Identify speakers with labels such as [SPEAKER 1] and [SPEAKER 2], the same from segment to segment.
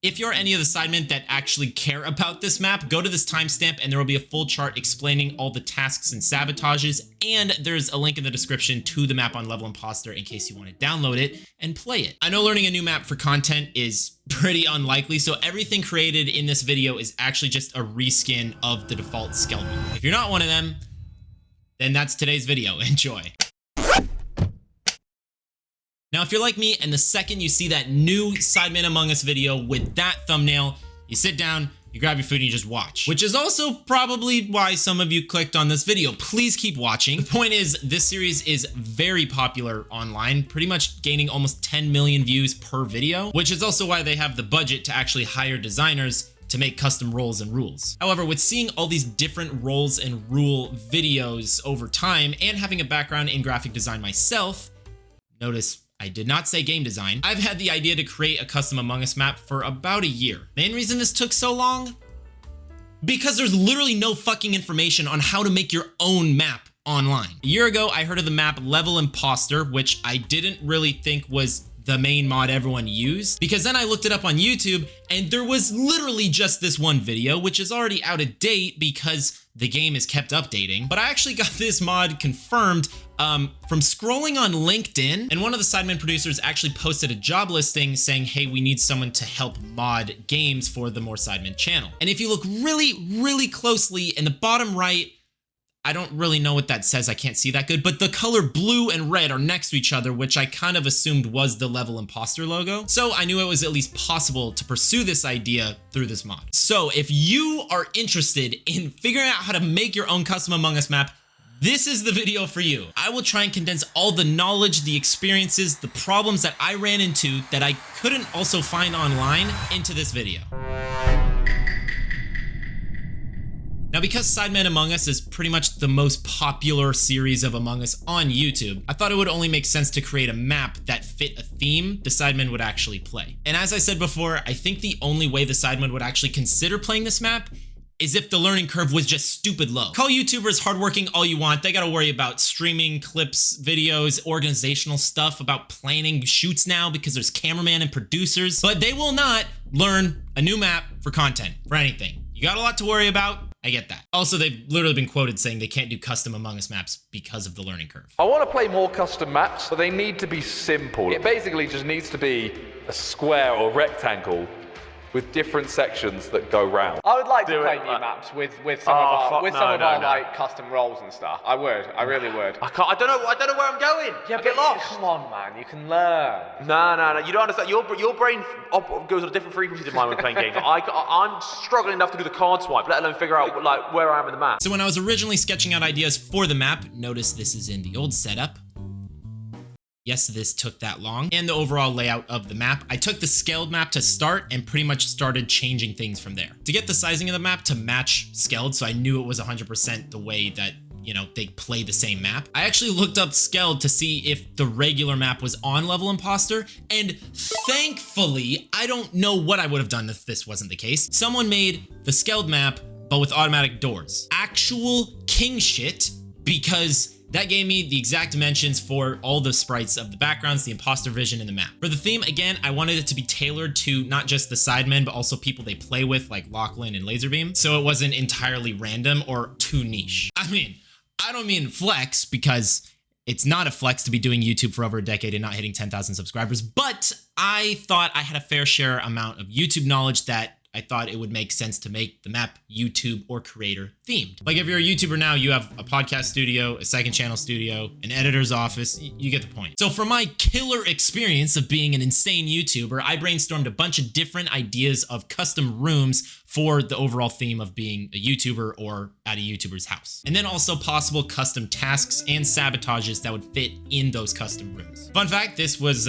[SPEAKER 1] If you're any of the Sidemen that actually care about this map, go to this timestamp and there will be a full chart explaining all the tasks and sabotages, and there's a link in the description to the map on Level Imposter in case you want to download it and play it. I know learning a new map for content is pretty unlikely, so everything created in this video is actually just a reskin of the default Skeld map. If you're not one of them, then that's today's video. Enjoy. Now, if you're like me and the second you see that new Sidemen Among Us video with that thumbnail, you sit down, you grab your food and you just watch. Which is also probably why some of you clicked on this video. Please keep watching. The point is, this series is very popular online, pretty much gaining almost 10 million views per video, which is also why they have the budget to actually hire designers to make custom roles and rules. However, with seeing all these different roles and rule videos over time and having a background in graphic design myself, notice I did not say game design, I've had the idea to create a custom Among Us map for about a year. Main reason this took so long? Because there's literally no fucking information on how to make your own map online. A year ago, I heard of the map Level Imposter, which I didn't really think was the main mod everyone used, because then I looked it up on YouTube and there was literally just this one video, which is already out of date because the game is kept updating. But I actually got this mod confirmed from scrolling on LinkedIn, and one of the Sidemen producers actually posted a job listing saying, hey, we need someone to help mod games for the More Sidemen channel. And if you look really closely in the bottom right, I don't really know what that says, I can't see that good, but the color blue and red are next to each other, which I kind of assumed was the Level Imposter logo. So I knew it was at least possible to pursue this idea through this mod. So if you are interested in figuring out how to make your own custom Among Us map, this is the video for you. I will try and condense all the knowledge, the experiences, the problems that I ran into that I couldn't also find online into this video. Now, because Sidemen Among Us is pretty much the most popular series of Among Us on YouTube, I thought it would only make sense to create a map that fit a theme the Sidemen would actually play. And as I said before, I think the only way the Sidemen would actually consider playing this map is if the learning curve was just stupid low. Call YouTubers hardworking all you want, they gotta worry about streaming clips, videos, organizational stuff, about planning shoots now because there's cameraman and producers, but they will not learn a new map for content, for anything. You got a lot to worry about, I get that. Also, they've literally been quoted saying they can't do custom Among Us maps because of the learning curve.
[SPEAKER 2] I want to play more custom maps, but they need to be simple. It basically just needs to be a square or rectangle with different sections that go round.
[SPEAKER 3] I would like to play new maps with some of our like custom roles and stuff. I really would.
[SPEAKER 4] I don't know where I'm going.
[SPEAKER 3] Yeah, get lost. Come on, man, you can learn.
[SPEAKER 4] No, you don't understand. Your brain goes on a different frequency than mine when playing games. I'm struggling enough to do the card swipe, let alone figure out like where I am in the map.
[SPEAKER 1] So when I was originally sketching out ideas for the map, notice this is in the old setup. Yes, this took that long. And the overall layout of the map, I took the Skeld map to start and pretty much started changing things from there. To get the sizing of the map to match Skeld, so I knew it was 100% the way that, you know, they play the same map, I actually looked up Skeld to see if the regular map was on Level Imposter, and thankfully, I don't know what I would have done if this wasn't the case. Someone made the Skeld map, but with automatic doors. Actual king shit, because that gave me the exact dimensions for all the sprites of the backgrounds, the imposter vision, and the map. For the theme, again, I wanted it to be tailored to not just the Sidemen, but also people they play with, like Lachlan and Laserbeam, so it wasn't entirely random or too niche. I mean, I don't mean flex, because it's not a flex to be doing YouTube for over a decade and not hitting 10,000 subscribers, but I thought I had a fair share amount of YouTube knowledge that I thought it would make sense to make the map YouTube or creator themed. Like if you're a YouTuber now, you have a podcast studio, a second channel studio, an editor's office, you get the point. So for my killer experience of being an insane YouTuber, I brainstormed a bunch of different ideas of custom rooms for the overall theme of being a YouTuber or at a YouTuber's house. And then also possible custom tasks and sabotages that would fit in those custom rooms. Fun fact, this was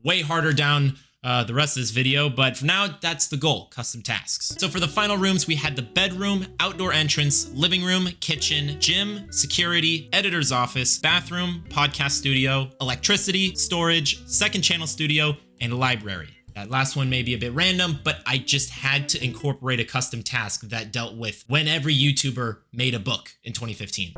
[SPEAKER 1] way harder down the rest of this video, but for now, that's the goal, custom tasks. So for the final rooms, we had the bedroom, outdoor entrance, living room, kitchen, gym, security, editor's office, bathroom, podcast studio, electricity, storage, second channel studio, and library. That last one may be a bit random, but I just had to incorporate a custom task that dealt with when every YouTuber made a book in 2015.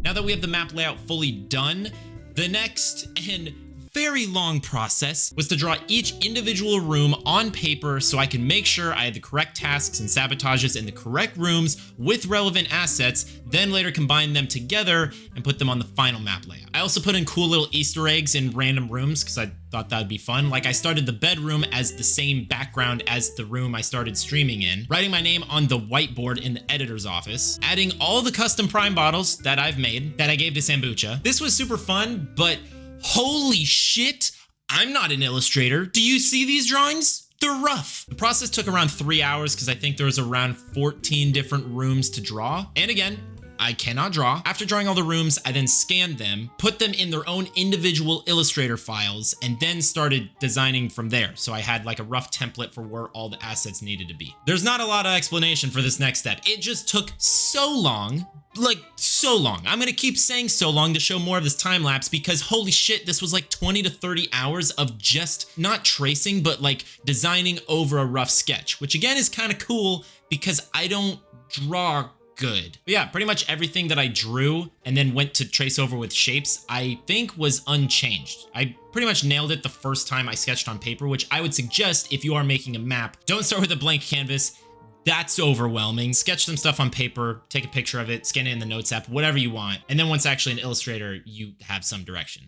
[SPEAKER 1] Now that we have the map layout fully done, the next and very long process was to draw each individual room on paper so I can make sure I had the correct tasks and sabotages in the correct rooms with relevant assets, then later combine them together and put them on the final map layout. I also put in cool little Easter eggs in random rooms because I thought that would be fun. Like I started the bedroom as the same background as the room I started streaming in, writing my name on the whiteboard in the editor's office, adding all the custom prime bottles that I've made that I gave to Sambucha. This was super fun, but holy shit, I'm not an illustrator. Do you see these drawings? They're rough. The process took around 3 hours because I think there was around 14 different rooms to draw. And again, I cannot draw. After drawing all the rooms, I then scanned them, put them in their own individual Illustrator files, and then started designing from there. So I had like a rough template for where all the assets needed to be. There's not a lot of explanation for this next step. It just took so long, like so long. I'm gonna keep saying so long to show more of this time lapse because holy shit, this was like 20 to 30 hours of just not tracing, but like designing over a rough sketch, which again is kind of cool because I don't draw good. But yeah, pretty much everything that I drew and then went to trace over with shapes, I think was unchanged. I pretty much nailed it the first time I sketched on paper, which I would suggest if you are making a map, don't start with a blank canvas. That's overwhelming. Sketch some stuff on paper, take a picture of it, scan it in the Notes app, whatever you want. And then once actually in Illustrator, you have some direction.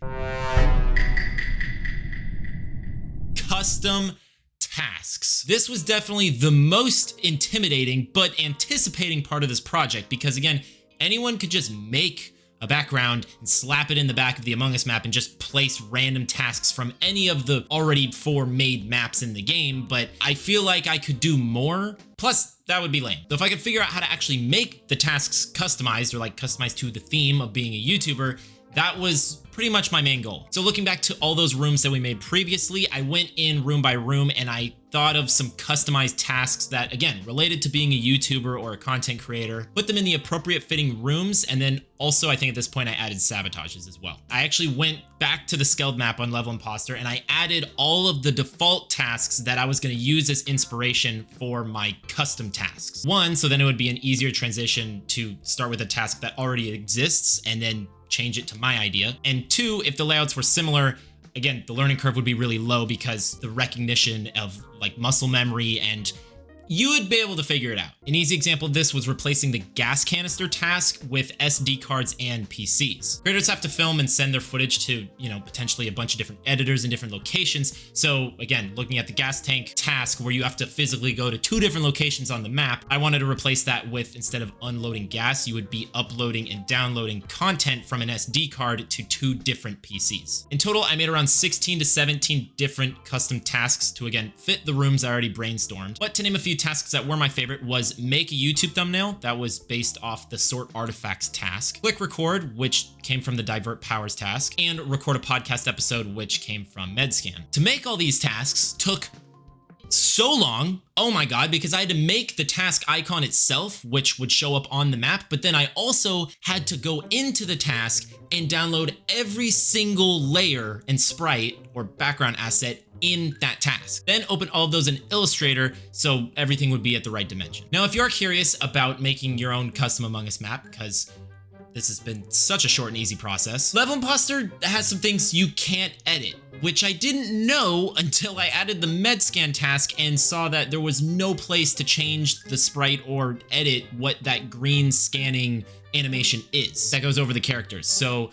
[SPEAKER 1] Custom tasks. This was definitely the most intimidating but anticipating part of this project because again, anyone could just make a background and slap it in the back of the Among Us map and just place random tasks from any of the already 4 made maps in the game, but I feel like I could do more. Plus, that would be lame. So if I could figure out how to actually make the tasks customized or like customized to the theme of being a YouTuber, that was pretty much my main goal. So looking back to all those rooms that we made previously, I went in room by room and I thought of some customized tasks that, again, related to being a YouTuber or a content creator, put them in the appropriate fitting rooms, and then also I think at this point I added sabotages as well. I actually went back to the scaled map on Level Imposter and I added all of the default tasks that I was going to use as inspiration for my custom tasks. One, so then it would be an easier transition to start with a task that already exists and then change it to my idea. And two, if the layouts were similar, again, the learning curve would be really low because the recognition of like muscle memory and you would be able to figure it out. An easy example of this was replacing the gas canister task with SD cards and PCs. Creators have to film and send their footage to, potentially a bunch of different editors in different locations. So again, looking at the gas tank task where you have to physically go to 2 different locations on the map, I wanted to replace that with, instead of unloading gas, you would be uploading and downloading content from an SD card to 2 different PCs. In total, I made around 16 to 17 different custom tasks to, again, fit the rooms I already brainstormed. But to name a few tasks that were my favorite was make a YouTube thumbnail. That was based off the sort artifacts task. Click record, which came from the divert powers task, and record a podcast episode, which came from MedScan. To make all these tasks took so long, oh my god, because I had to make the task icon itself, which would show up on the map, but then I also had to go into the task and download every single layer and sprite or background asset in that task. Then open all of those in Illustrator so everything would be at the right dimension. Now, if you are curious about making your own custom Among Us map, because this has been such a short and easy process, Level Imposter has some things you can't edit, which I didn't know until I added the MedScan task and saw that there was no place to change the sprite or edit what that green scanning animation is that goes over the characters. So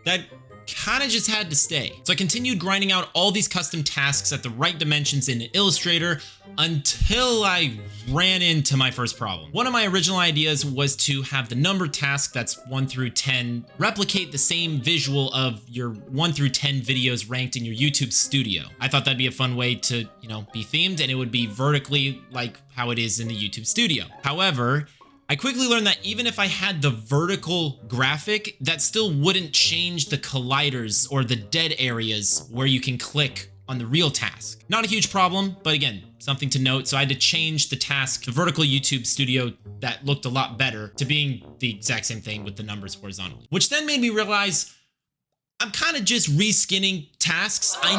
[SPEAKER 1] that kind of just had to stay. So I continued grinding out all these custom tasks at the right dimensions in Illustrator until I ran into my first problem. One of my original ideas was to have the number task that's 1 through 10 replicate the same visual of your 1 through 10 videos ranked in your YouTube studio. I thought that'd be a fun way to, be themed, and it would be vertically like how it is in the YouTube studio. However, I quickly learned that even if I had the vertical graphic, that still wouldn't change the colliders or the dead areas where you can click on the real task. Not a huge problem, but again, something to note. So I had to change the task to vertical YouTube studio that looked a lot better to being the exact same thing with the numbers horizontally, which then made me realize I'm kind of just reskinning tasks. I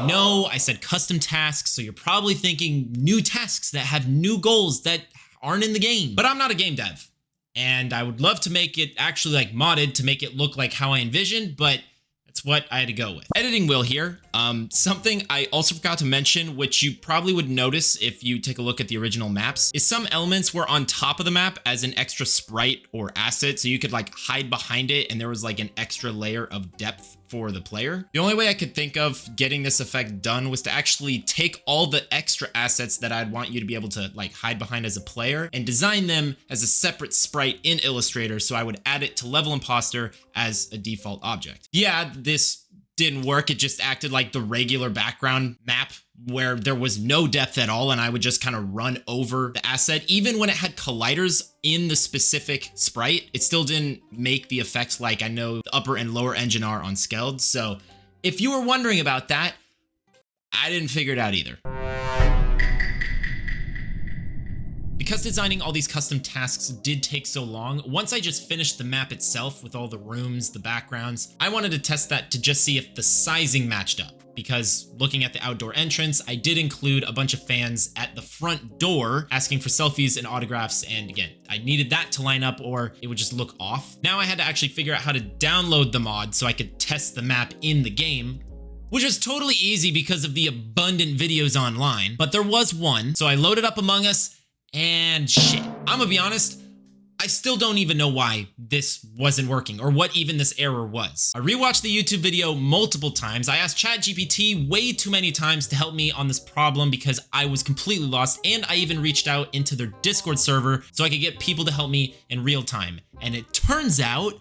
[SPEAKER 1] know, I said custom tasks, so you're probably thinking new tasks that have new goals that aren't in the game. But I'm not a game dev, and I would love to make it actually like modded to make it look like how I envisioned, but It's what I had to go with. Editing wheel here. Something I also forgot to mention, which you probably would notice if you take a look at the original maps, is some elements were on top of the map as an extra sprite or asset, so you could like hide behind it and there was like an extra layer of depth for the player. The only way I could think of getting this effect done was to actually take all the extra assets that I'd want you to be able to like hide behind as a player and design them as a separate sprite in Illustrator, so I would add it to Level Imposter as a default object. Yeah, this didn't work. It just acted like the regular background map where there was no depth at all and I would just kind of run over the asset. Even when it had colliders in the specific sprite, it still didn't make the effects like I know the upper and lower engine are on Skeld. So if you were wondering about that, I didn't figure it out either. Because designing all these custom tasks did take so long, once I just finished the map itself with all the rooms, the backgrounds, I wanted to test that to just see if the sizing matched up. Because looking at the outdoor entrance, I did include a bunch of fans at the front door asking for selfies and autographs, and again, I needed that to line up or it would just look off. Now I had to actually figure out how to download the mod so I could test the map in the game, which is totally easy because of the abundant videos online, but there was one. So I loaded up Among Us, and shit, I'm gonna be honest, I still don't even know why this wasn't working or what even this error was. I rewatched the YouTube video multiple times. I asked ChatGPT way too many times to help me on this problem because I was completely lost, and I even reached out into their Discord server so I could get people to help me in real time. And it turns out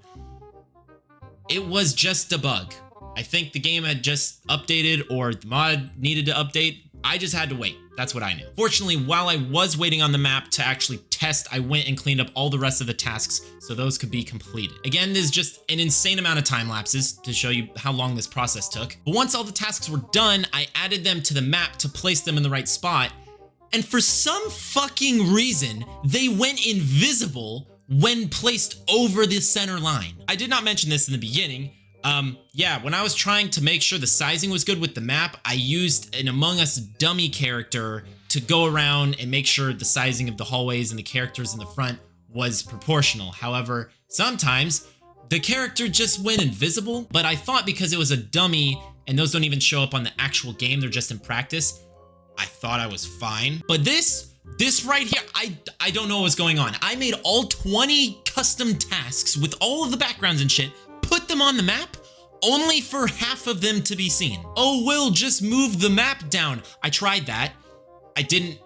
[SPEAKER 1] it was just a bug. I think the game had just updated or the mod needed to update. I just had to wait. That's what I knew. Fortunately, while I was waiting on the map to actually test, I went and cleaned up all the rest of the tasks so those could be completed. Again, there's just an insane amount of time lapses to show you how long this process took. But once all the tasks were done, I added them to the map to place them in the right spot. And for some fucking reason, they went invisible when placed over the center line. I did not mention this in the beginning. Yeah, when I was trying to make sure the sizing was good with the map, I used an Among Us dummy character to go around and make sure the sizing of the hallways and the characters in the front was proportional. However, sometimes the character just went invisible, but I thought because it was a dummy and those don't even show up on the actual game, they're just in practice, I thought I was fine. But this right here, I don't know what's going on. I made all 20 custom tasks with all of the backgrounds and shit, put them on the map, only for half of them to be seen. Oh, Will, just move the map down. I tried that. I didn't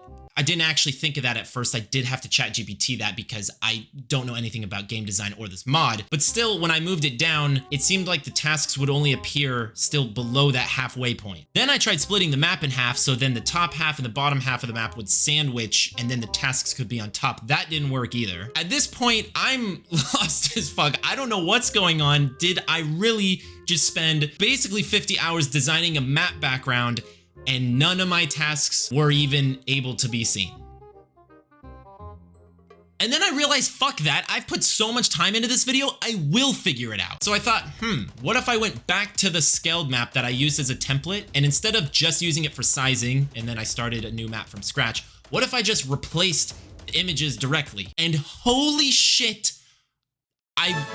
[SPEAKER 1] actually think of that at first. I did have to chat GPT that because I don't know anything about game design or this mod. But still, when I moved it down, it seemed like the tasks would only appear still below that halfway point. Then I tried splitting the map in half, so then the top half and the bottom half of the map would sandwich, and then the tasks could be on top. That didn't work either. At this point, I'm lost as fuck. I don't know what's going on. Did I really just spend basically 50 hours designing a map background and none of my tasks were even able to be seen? And then I realized, fuck that, I've put so much time into this video, I will figure it out. So I thought, what if I went back to the Skeld map that I used as a template, and instead of just using it for sizing, and then I started a new map from scratch, what if I just replaced the images directly? And holy shit,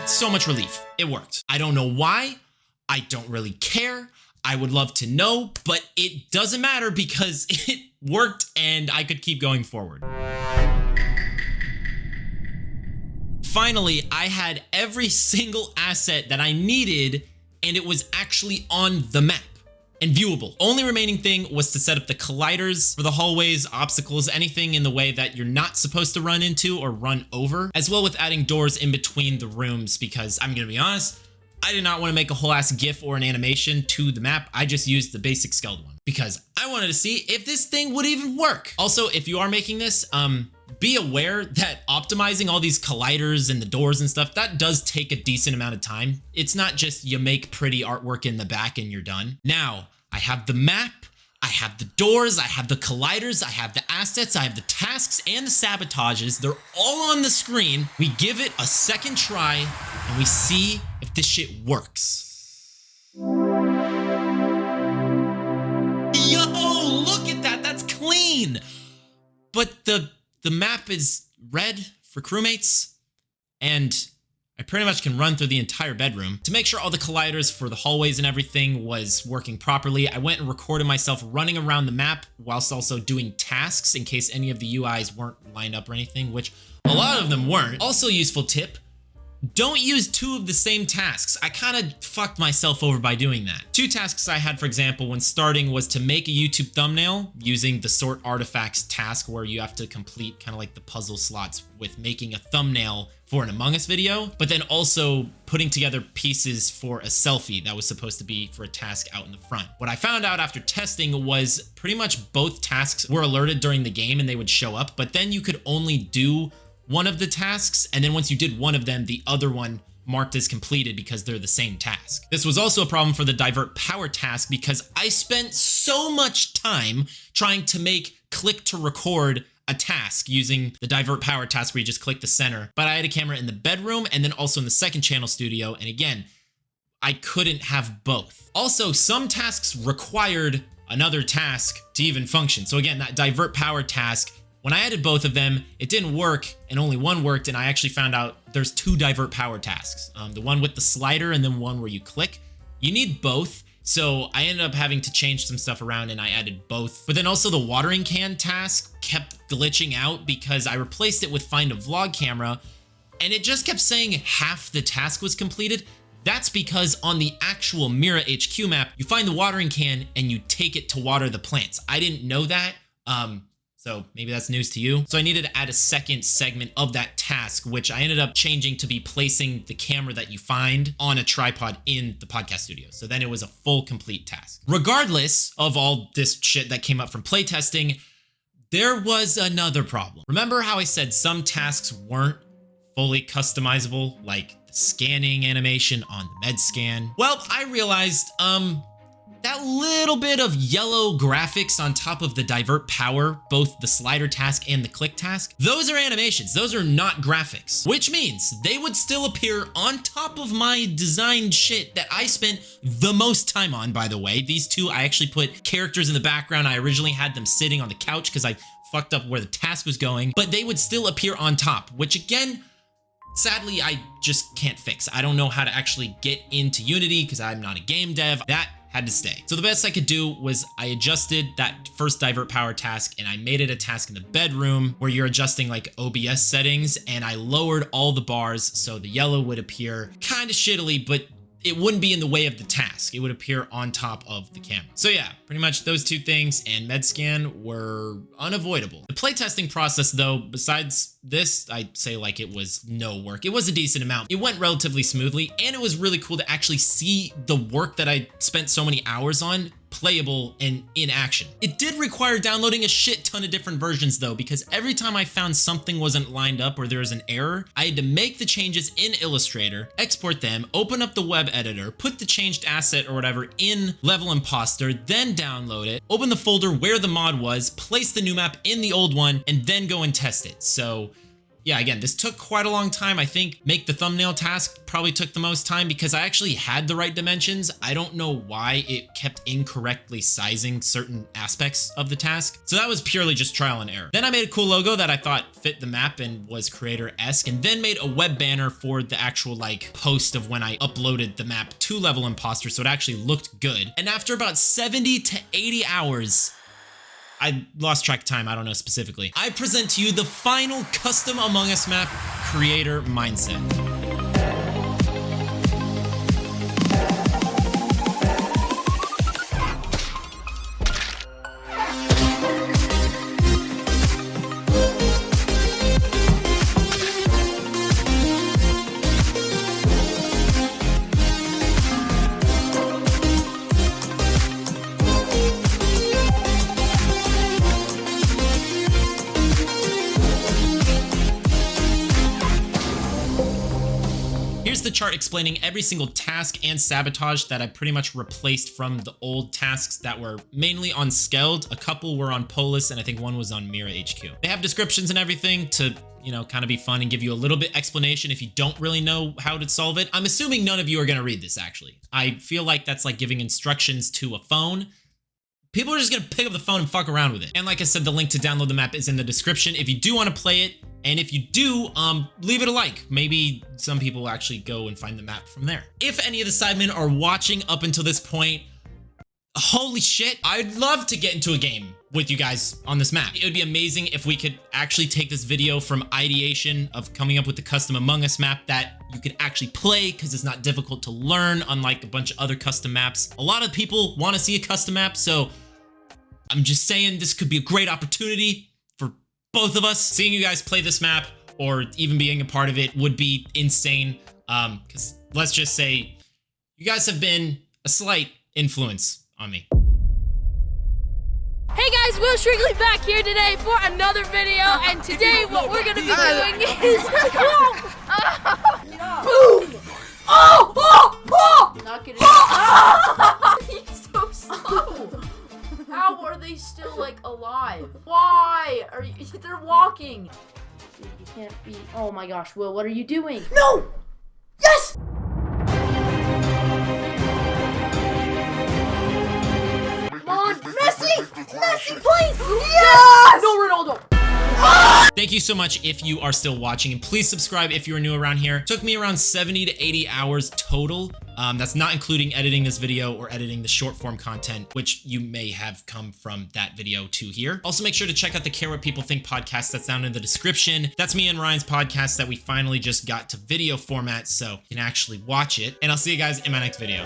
[SPEAKER 1] so much relief. It worked. I don't know why, I don't really care. I would love to know, but it doesn't matter because it worked and I could keep going forward. Finally, I had every single asset that I needed and it was actually on the map and viewable. Only remaining thing was to set up the colliders for the hallways, obstacles, anything in the way that you're not supposed to run into or run over, as well with adding doors in between the rooms because I'm gonna be honest, I did not want to make a whole ass GIF or an animation to the map. I just used the basic Skeld one because I wanted to see if this thing would even work. Also, if you are making this, be aware that optimizing all these colliders and the doors and stuff, that does take a decent amount of time. It's not just you make pretty artwork in the back and you're done. Now, I have the map, I have the doors, I have the colliders, I have the assets, I have the tasks and the sabotages. They're all on the screen. We give it a second try and we see if this shit works. Yo, look at that, that's clean. But the map is red for crewmates and I pretty much can run through the entire bedroom. To make sure all the colliders for the hallways and everything was working properly, I went and recorded myself running around the map whilst also doing tasks in case any of the UIs weren't lined up or anything, which a lot of them weren't. Also, useful tip, don't use two of the same tasks. I kind of fucked myself over by doing that. Two tasks I had, for example, when starting was to make a YouTube thumbnail using the sort artifacts task where you have to complete kind of like the puzzle slots with making a thumbnail for an Among Us video, but then also putting together pieces for a selfie that was supposed to be for a task out in the front. What I found out after testing was pretty much both tasks were alerted during the game and they would show up, but then you could only do one of the tasks, and then once you did one of them, the other one marked as completed because they're the same task. This was also a problem for the divert power task because I spent so much time trying to make click to record a task using the divert power task where you just click the center, but I had a camera in the bedroom and then also in the second channel studio, and again, I couldn't have both. Also, some tasks required another task to even function. So again, that divert power task, when I added both of them, it didn't work and only one worked, and I actually found out there's two divert power tasks. The one with the slider and then one where you click. You need both, so I ended up having to change some stuff around and I added both. But then also the watering can task kept glitching out because I replaced it with Find a Vlog Camera, and it just kept saying half the task was completed. That's because on the actual Mira HQ map, you find the watering can and you take it to water the plants. I didn't know that. So maybe that's news to you. So I needed to add a second segment of that task, which I ended up changing to be placing the camera that you find on a tripod in the podcast studio. So then it was a full complete task. Regardless of all this shit that came up from playtesting, there was another problem. Remember how I said some tasks weren't fully customizable, like the scanning animation on the med scan? Well, I realized, that little bit of yellow graphics on top of the divert power, both the slider task and the click task, those are animations. Those are not graphics, which means they would still appear on top of my designed shit that I spent the most time on, by the way. These two, I actually put characters in the background. I originally had them sitting on the couch because I fucked up where the task was going, but they would still appear on top, which again, sadly, I just can't fix. I don't know how to actually get into Unity because I'm not a game dev. That had to stay. So the best I could do was I adjusted that first divert power task and I made it a task in the bedroom where you're adjusting like OBS settings, and I lowered all the bars so the yellow would appear kind of shittily, but it wouldn't be in the way of the task. It would appear on top of the camera. So yeah, pretty much those two things and MedScan were unavoidable. The playtesting process though, besides this, I'd say like it was no work. It was a decent amount. It went relatively smoothly, and it was really cool to actually see the work that I spent so many hours on playable and in action. It did require downloading a shit ton of different versions though, because every time I found something wasn't lined up or there was an error, I had to make the changes in Illustrator, export them, open up the web editor, put the changed asset or whatever in Level Imposter, then download it, open the folder where the mod was, place the new map in the old one, and then go and test it. So yeah, again, this took quite a long time. I think make the thumbnail task probably took the most time because I actually had the right dimensions. I don't know why it kept incorrectly sizing certain aspects of the task. So that was purely just trial and error. Then I made a cool logo that I thought fit the map and was creator-esque, and then made a web banner for the actual like post of when I uploaded the map to Level Imposter, so it actually looked good. And after about 70 to 80 hours, I lost track of time, I don't know specifically, I present to you the final custom Among Us map, Creator Mindset. Here's the chart explaining every single task and sabotage that I pretty much replaced from the old tasks that were mainly on Skeld. A couple were on Polis, and I think one was on Mira HQ. They have descriptions and everything to, you know, kind of be fun and give you a little bit explanation if you don't really know how to solve it. I'm assuming none of you are going to read this, actually. I feel like that's like giving instructions to a phone. People are just going to pick up the phone and fuck around with it. And like I said, the link to download the map is in the description. If you do want to play it And if you do, leave it a like. Maybe some people will actually go and find the map from there. If any of the Sidemen are watching up until this point, holy shit, I'd love to get into a game with you guys on this map. It would be amazing if we could actually take this video from ideation of coming up with the custom Among Us map that you could actually play, because it's not difficult to learn, unlike a bunch of other custom maps. A lot of people want to see a custom map, so I'm just saying this could be a great opportunity for both of us. Seeing you guys play this map or even being a part of it would be insane, because let's just say you guys have been a slight influence on me.
[SPEAKER 5] Hey guys, Will Shrigley back here today for another video, and today what we're gonna be doing is boom! Oh! Not gonna He's so slow. How are they still like alive? Why are you? They're walking. Dude, you can't be. Oh my gosh, Will, what are you doing? No! Yes! Come on, Messi! Messi, please! Yes! No, Ronaldo!
[SPEAKER 1] Thank you so much if you are still watching, and please subscribe if you are new around here. It took me around 70 to 80 hours total. That's not including editing this video or editing the short form content, which you may have come from that video to here. Also, make sure to check out the Care What People Think podcast that's down in the description. That's me and Ryan's podcast that we finally just got to video format, so you can actually watch it. And I'll see you guys in my next video.